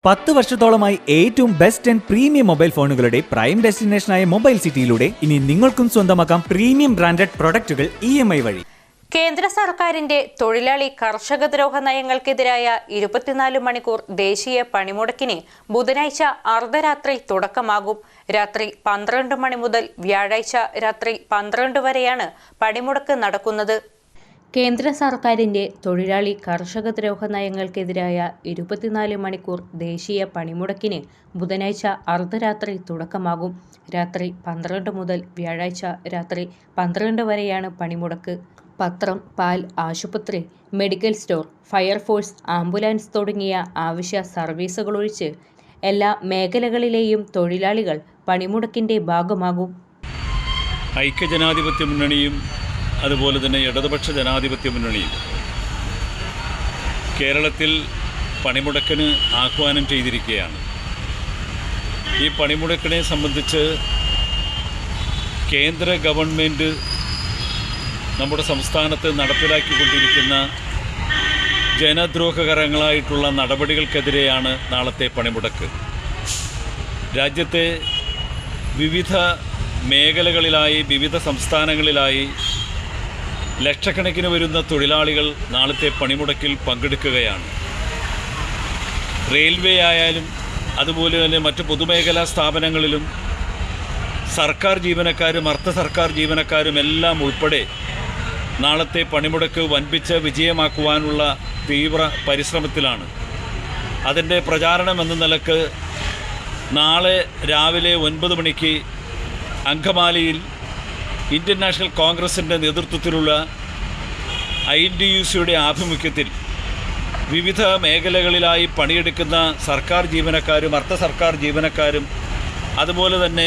10 വർഷത്തോളമായി ഏറ്റവും best and premium mobile ഫോണുകളുടെ പ്രൈം ഡെസ്റ്റിനേഷനായ മൊബൈൽ സിറ്റിയിലൂടെ ഇനി നിങ്ങൾക്കും സ്വന്തമാക്കാം പ്രീമിയം ബ്രാൻഡഡ് പ്രൊഡക്റ്റുകൾ EMI വഴി. കേന്ദ്ര സർക്കാരിന്റെ തൊഴിലാളി കർഷകദ്രോഹ നയങ്ങൾക്കെതിരായ 24 മണിക്കൂർ ദേശീയ പണിമുടക്കിന് ബുധനാഴ്ച അർദ്ധരാത്രി തുടക്കമാകും. രാത്രി 12 മണി മുതൽ വ്യാഴാഴ്ച രാത്രി 12 വരെയാണ് പണിമുടക്ക് നടക്കുന്നത്. കേന്ദ്ര സർക്കാരിന്റെ തൊഴിലാളി കർഷകദ്രോഹ നയങ്ങൾക്കെതിരായ 24 മണിക്കൂർ ദേശീയ പണിമുടക്കിന് ബുധനാഴ്ച അർദ്ധരാത്രി തുടക്കമാകും. രാത്രി 12 മുതൽ വ്യാഴാഴ്ച രാത്രി 12 വരെയാണ് പണിമുടക്ക്. പത്രം, പാൽ, ആശുപത്രി, മെഡിക്കൽ സ്റ്റോർ, ഫയർഫോഴ്സ്, ആംബുലൻസ് തുടങ്ങിയ ആവശ്യ സർവീസുകളൊഴിച്ച് എല്ലാ മേഖലകളിലെയും തൊഴിലാളികൾ പണിമുടക്കിന്റെ ഭാഗമാകും. ഐക്യജനാധിപത്യ മുന്നണിയും അതുപോലെ തന്നെ ഇടതുപക്ഷ ജനാധിപത്യ മുന്നണിയും കേരളത്തിൽ പണിമുടക്കിന് ആഹ്വാനം ചെയ്തിരിക്കുകയാണ്. ഈ പണിമുടക്കിനെ സംബന്ധിച്ച് കേന്ദ്ര ഗവൺമെൻറ് നമ്മുടെ സംസ്ഥാനത്ത് നടപ്പിലാക്കിക്കൊണ്ടിരിക്കുന്ന ജനദ്രോഹകരങ്ങളായിട്ടുള്ള നടപടികൾക്കെതിരെയാണ് നാളത്തെ പണിമുടക്ക്. രാജ്യത്തെ വിവിധ മേഖലകളിലായി വിവിധ സംസ്ഥാനങ്ങളിലായി ലക്ഷക്കണക്കിന് വരുന്ന തൊഴിലാളികൾ നാളത്തെ പണിമുടക്കിൽ പങ്കെടുക്കുകയാണ്. റെയിൽവേ ആയാലും അതുപോലെ തന്നെ മറ്റ് പൊതുമേഖലാ സ്ഥാപനങ്ങളിലും സർക്കാർ ജീവനക്കാരും അർദ്ധ സർക്കാർ ജീവനക്കാരും എല്ലാം ഉൾപ്പെടെ നാളത്തെ പണിമുടക്ക് വൻപിച്ച വിജയമാക്കുവാനുള്ള തീവ്ര പരിശ്രമത്തിലാണ്. അതിൻ്റെ പ്രചാരണം എന്ന നിലക്ക് നാളെ രാവിലെ 9 മണിക്ക് അങ്കമാലിയിൽ ഇന്ത്യൻ നാഷണൽ കോൺഗ്രസിൻ്റെ നേതൃത്വത്തിലുള്ള INTUCയുടെ ആഭിമുഖ്യത്തിൽ വിവിധ മേഖലകളിലായി പണിയെടുക്കുന്ന സർക്കാർ ജീവനക്കാരും അർദ്ധ സർക്കാർ ജീവനക്കാരും അതുപോലെ തന്നെ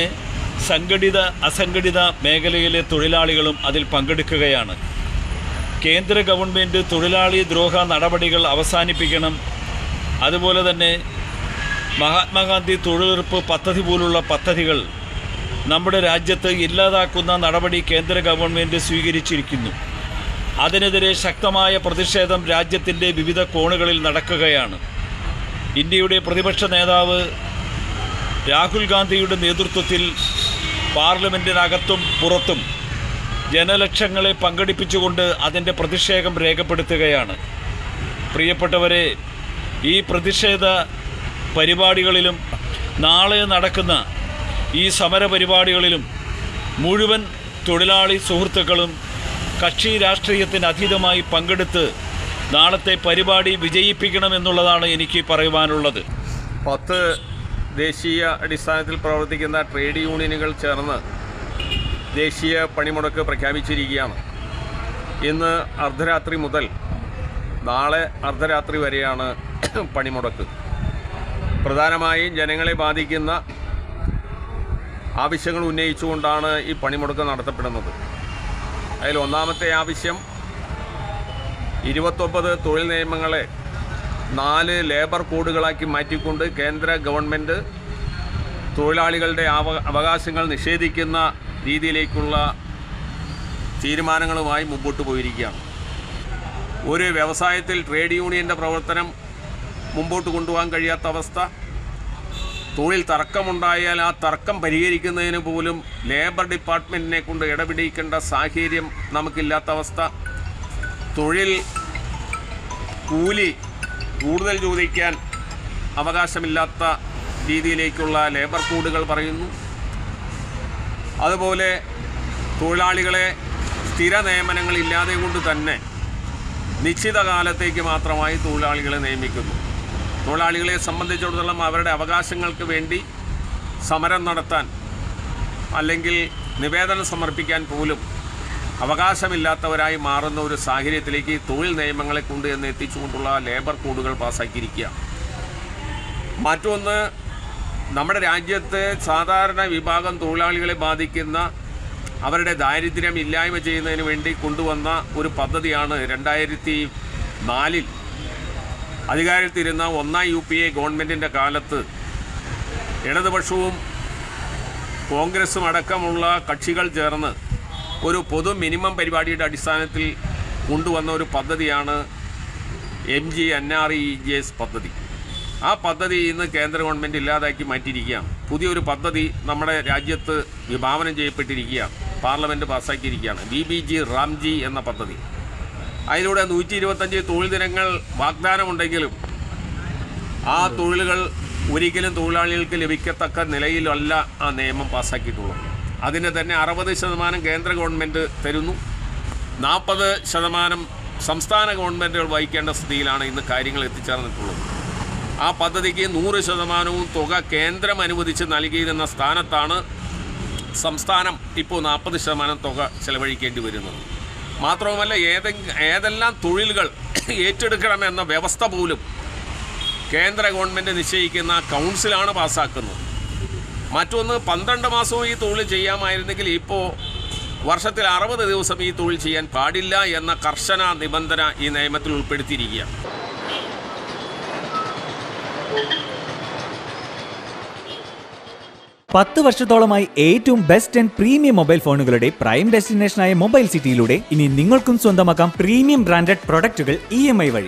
സംഘടിത അസംഘടിത മേഖലയിലെ തൊഴിലാളികളും അതിൽ പങ്കെടുക്കുകയാണ്. കേന്ദ്ര ഗവൺമെൻറ് തൊഴിലാളി ദ്രോഹ നടപടികൾ അവസാനിപ്പിക്കണം, അതുപോലെ തന്നെ മഹാത്മാഗാന്ധി തൊഴിലുറപ്പ് പദ്ധതി പോലുള്ള പദ്ധതികൾ നമ്മുടെ രാജ്യത്ത് ഇല്ലാതാക്കുന്ന നടപടി കേന്ദ്ര ഗവൺമെൻറ് സ്വീകരിച്ചിരിക്കുന്നു. അതിനെതിരെ ശക്തമായ പ്രതിഷേധം രാജ്യത്തിൻ്റെ വിവിധ കോണുകളിൽ നടക്കുകയാണ്. ഇന്ത്യയുടെ പ്രതിപക്ഷ നേതാവ് രാഹുൽ ഗാന്ധിയുടെ നേതൃത്വത്തിൽ പാർലമെൻറ്റിനകത്തും പുറത്തും ജനലക്ഷങ്ങളെ പങ്കെടുപ്പിച്ചുകൊണ്ട് അതിൻ്റെ പ്രതിഷേധം രേഖപ്പെടുത്തുകയാണ്. പ്രിയപ്പെട്ടവരെ, ഈ പ്രതിഷേധ പരിപാടികളിലും നാളെ നടക്കുന്ന ഈ സമര പരിപാടികളിലും മുഴുവൻ തൊഴിലാളി സുഹൃത്തുക്കളും കക്ഷി രാഷ്ട്രീയത്തിന് അതീതമായി പങ്കെടുത്ത് നാളത്തെ പരിപാടി വിജയിപ്പിക്കണമെന്നുള്ളതാണ് എനിക്ക് പറയുവാനുള്ളത്. 10 ദേശീയ അടിസ്ഥാനത്തിൽ പ്രവർത്തിക്കുന്ന ട്രേഡ് യൂണിയനുകൾ ചേർന്ന് ദേശീയ പണിമുടക്ക് പ്രഖ്യാപിച്ചിരിക്കുകയാണ്. ഇന്ന് അർദ്ധരാത്രി മുതൽ നാളെ അർദ്ധരാത്രി വരെയാണ് പണിമുടക്ക്. പ്രധാനമായും ജനങ്ങളെ ബാധിക്കുന്ന ആവശ്യങ്ങൾ ഉന്നയിച്ചുകൊണ്ടാണ് ഈ പണിമുടക്ക് നടത്തപ്പെടുന്നത്. അതിൽ ഒന്നാമത്തെ ആവശ്യം 29 തൊഴിൽ നിയമങ്ങളെ 4 ലേബർ കോഡുകളാക്കി മാറ്റിക്കൊണ്ട് കേന്ദ്ര ഗവൺമെൻറ് തൊഴിലാളികളുടെ അവകാശങ്ങൾ നിഷേധിക്കുന്ന രീതിയിലേക്കുള്ള തീരുമാനങ്ങളുമായി മുമ്പോട്ട് പോയിരിക്കുകയാണ്. ഒരു വ്യവസായത്തിൽ ട്രേഡ് യൂണിയൻ്റെ പ്രവർത്തനം മുമ്പോട്ട് കൊണ്ടുപോകാൻ കഴിയാത്ത അവസ്ഥ, തൊഴിൽ തർക്കമുണ്ടായാൽ ആ തർക്കം പരിഹരിക്കുന്നതിന് പോലും ലേബർ ഡിപ്പാർട്ട്മെൻറ്റിനെ കൊണ്ട് ഇടപെടിക്കേണ്ട സാഹചര്യം നമുക്കില്ലാത്ത അവസ്ഥ, തൊഴിൽ കൂലി കൂടുതൽ ചോദിക്കാൻ അവകാശമില്ലാത്ത രീതിയിലേക്കുള്ള ലേബർ കോഡുകൾ പറയുന്നു. അതുപോലെ തൊഴിലാളികളെ സ്ഥിര നിയമനങ്ങളില്ലാതെ കൊണ്ട് തന്നെ നിശ്ചിത കാലത്തേക്ക് മാത്രമായി തൊഴിലാളികളെ നിയമിക്കുന്നു. തൊഴിലാളികളെ സംബന്ധിച്ചിടത്തോളം അവരുടെ അവകാശങ്ങൾക്ക് വേണ്ടി സമരം നടത്താൻ അല്ലെങ്കിൽ നിവേദനം സമർപ്പിക്കാൻ പോലും അവകാശമില്ലാത്തവരായി മാറുന്ന ഒരു സാഹചര്യത്തിലേക്ക് തൊഴിൽ നിയമങ്ങളെ കൊണ്ട് എന്ന് എത്തിച്ചുകൊണ്ടുള്ള ലേബർ കോഡുകൾ പാസ്സാക്കിയിരിക്കുകയാണ്. മറ്റൊന്ന്, നമ്മുടെ രാജ്യത്തെ സാധാരണ വിഭാഗം തൊഴിലാളികളെ ബാധിക്കുന്ന അവരുടെ ദാരിദ്ര്യം ഇല്ലായ്മ ചെയ്യുന്നതിന് വേണ്ടി കൊണ്ടുവന്ന ഒരു പദ്ധതിയാണ് 2004 അധികാരത്തിരുന്ന 1 UPA ഗവൺമെൻറ്റിൻ്റെ കാലത്ത് ഇടതുപക്ഷവും കോൺഗ്രസും അടക്കമുള്ള കക്ഷികൾ ചേർന്ന് ഒരു പൊതു മിനിമം പരിപാടിയുടെ അടിസ്ഥാനത്തിൽ കൊണ്ടുവന്ന ഒരു പദ്ധതിയാണ് MGNREGS പദ്ധതി. ആ പദ്ധതി ഇന്ന് കേന്ദ്ര ഗവൺമെൻറ് ഇല്ലാതാക്കി മാറ്റിയിരിക്കുകയാണ്. പുതിയൊരു പദ്ധതി നമ്മുടെ രാജ്യത്ത് വിഭാവനം ചെയ്യപ്പെട്ടിരിക്കുകയാണ്, പാർലമെൻറ്റ് പാസ്സാക്കിയിരിക്കുകയാണ്. BBG റാംജി എന്ന പദ്ധതി. അതിലൂടെ 125 തൊഴിൽ ദിനങ്ങൾ വാഗ്ദാനമുണ്ടെങ്കിലും ആ തൊഴിലുകൾ ഒരിക്കലും തൊഴിലാളികൾക്ക് ലഭിക്കത്തക്ക നിലയിലല്ല ആ നിയമം പാസ്സാക്കിയിട്ടുള്ളത്. അതിന് തന്നെ 60% കേന്ദ്ര ഗവൺമെൻറ് തരുന്നു, 40% സംസ്ഥാന ഗവൺമെൻറ്റുകൾ വഹിക്കേണ്ട സ്ഥിതിയിലാണ് ഇന്ന് കാര്യങ്ങൾ എത്തിച്ചേർന്നിട്ടുള്ളത്. ആ പദ്ധതിക്ക് 100% തുക കേന്ദ്രം അനുവദിച്ച് നൽകിയിരുന്ന സ്ഥാനത്താണ് സംസ്ഥാനം ഇപ്പോൾ 40% തുക ചെലവഴിക്കേണ്ടി വരുന്നത്. മാത്രവുമല്ല, ഏതെല്ലാം തൊഴിലുകൾ ഏറ്റെടുക്കണമെന്ന വ്യവസ്ഥ പോലും കേന്ദ്ര ഗവൺമെൻറ് നിശ്ചയിക്കുന്ന കൗൺസിലാണ് പാസ്സാക്കുന്നത്. മറ്റൊന്ന്, 12 മാസവും ഈ തൊഴിൽ ചെയ്യാമായിരുന്നെങ്കിൽ ഇപ്പോൾ വർഷത്തിൽ 60 ദിവസം ഈ തൊഴിൽ ചെയ്യാൻ പാടില്ല എന്ന കർശന നിബന്ധന ഈ നിയമത്തിൽ ഉൾപ്പെടുത്തിയിരിക്കുകയാണ്. പത്ത് വർഷത്തോളമായി ഏറ്റവും ബെസ്റ്റ് ആൻഡ് പ്രീമിയം മൊബൈൽ ഫോണുകളുടെ പ്രൈം ഡെസ്റ്റിനേഷനായ മൊബൈൽ സിറ്റിയിലൂടെ ഇനി നിങ്ങൾക്കും സ്വന്തമാക്കാം പ്രീമിയം ബ്രാൻഡഡ് പ്രൊഡക്റ്റുകൾ EMI വഴി.